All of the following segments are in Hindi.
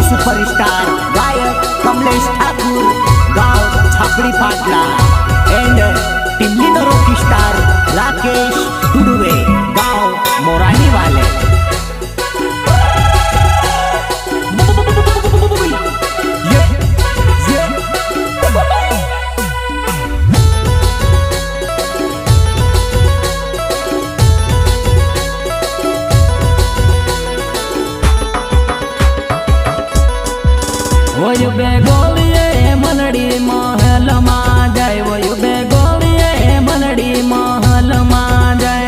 सुपरस्टार गायक कमलेश ठाकुर गाव Chhapdi Patla and Timli rock star Rakesh टुडुवे गाव मोरानी वाले। वयु बेगोलिये मनड़ी महल मा जाय, वयु बेगोलिये मनड़ी महल मा जाय।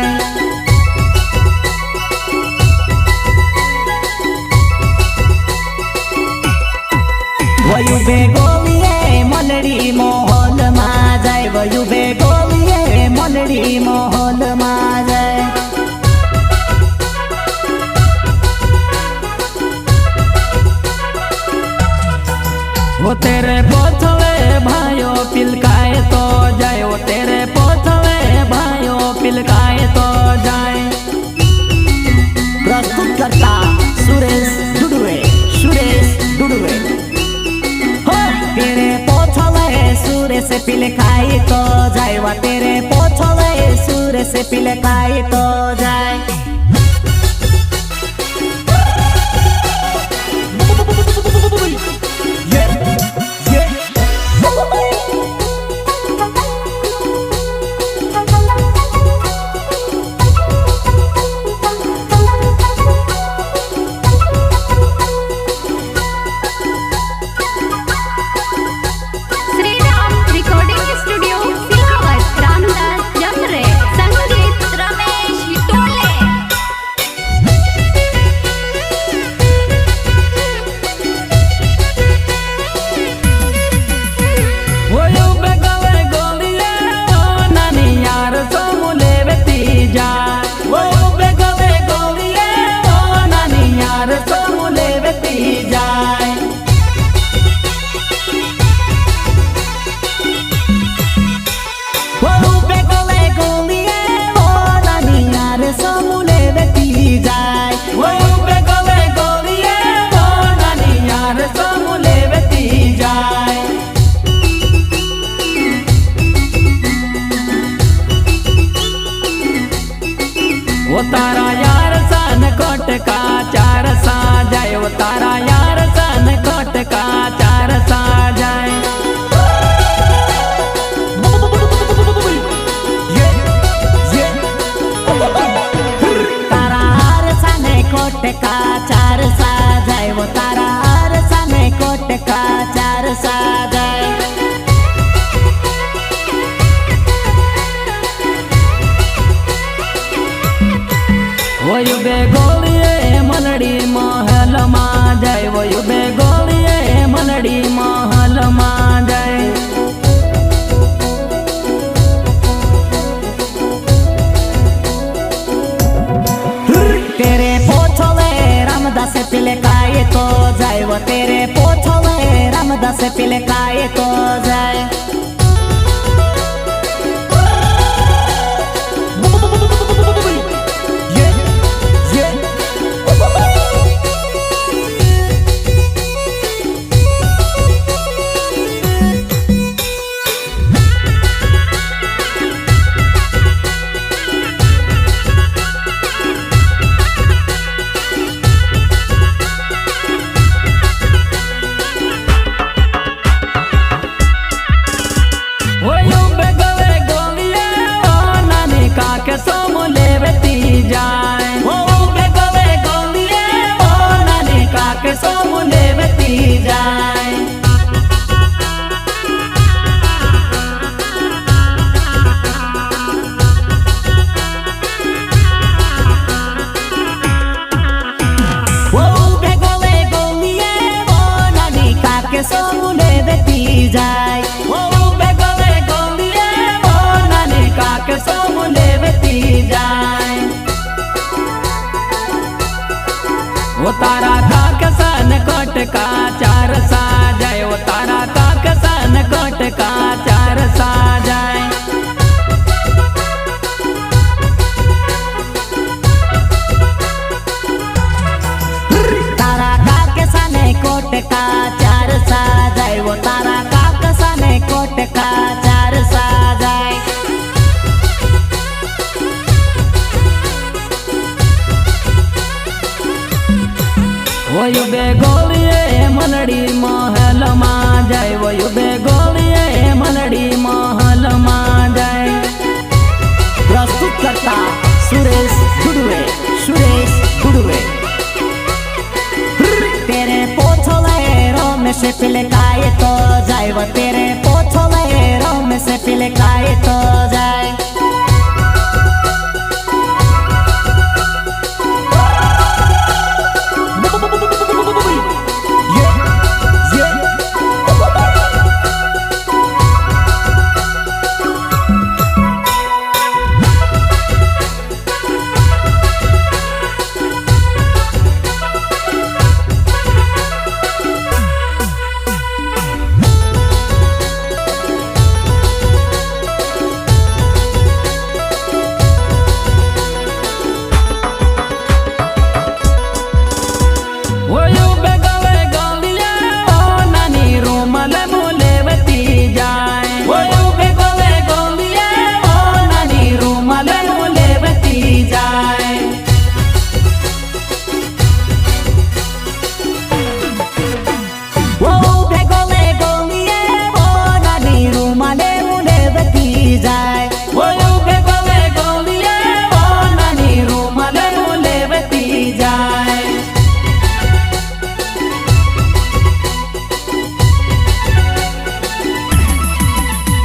वयु बेगोलिये मनड़ी महल मा जाय, वयु बेगोलिये मनड़ी महल मा जाय। वो तेरे पोथवे भाइयों पिलकाए तो जाए, वो तेरे पोथवे भाइयों पिलकाए तो जाए। प्रस्तुत करता सुरेश डुडुवे, सुरेश डुडुवे। हो तेरे पोथवे सुरेश पिलकाए तो जाए, वो तेरे पोथवे सुरेश पिलकाए तो जाए। वो तारा यार सन कोट का चार सा जाए, वो तारा यार सन कोट का चार सा जाए। तारा हार सन कोट का चार सा जाए, वो तारा हार सन कोट का चार सा जाए। वयु बेगोलिये मनड़ी महल मा जाय, वयु बेगोलिये मनड़ी महल मा जाय। तेरे पोथवे रामदास पिलकाए तो जाय, वो तेरे पोथवे रामदास पिलकाए तो जाय। वो तारा का कसन कोट का चार सा जाए, वो तारा का कसन कोट का चार सा जाए। વયું બે ગોળીએ મલડી મહેલમાં જાય, વયું બે ગોળીએ મલડી મહેલમાં જાય. प्रस्तुत करता सुरेश गुडवे, सुरेश गुडवे. तेरे पोछले रोम से पिले काए तो जाए, वो तेरे पोछले रोम से पिले काए तो जाए.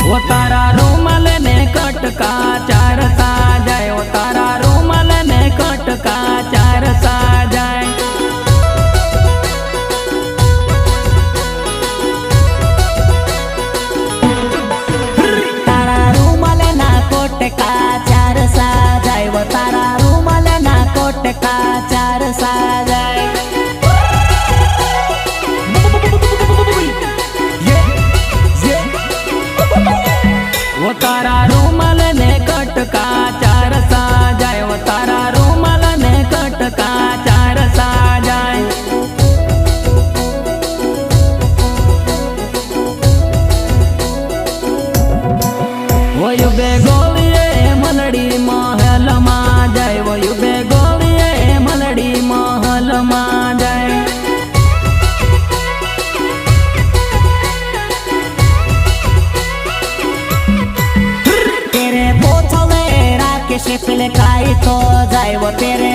वो तारा रूमाल ने कटका चार साजाए, वो तारा रूमाल ने कटका चार साजाए. तारा रूमाल ना कोटका चार साजाए, वो तारा रूमाल ना कोटका चार साजाए. वो तारा रूमाल ने कटका चार साजाए, वो तारा रूमाल ने कटका चार साजाए. वयु बे गोळीए मलडी महलમાં જાય, વયું બે ગોળીએ મલડી મહલમાં જાય. तेरे पोछले राके से पिले खाई तो जाए, वो तेरे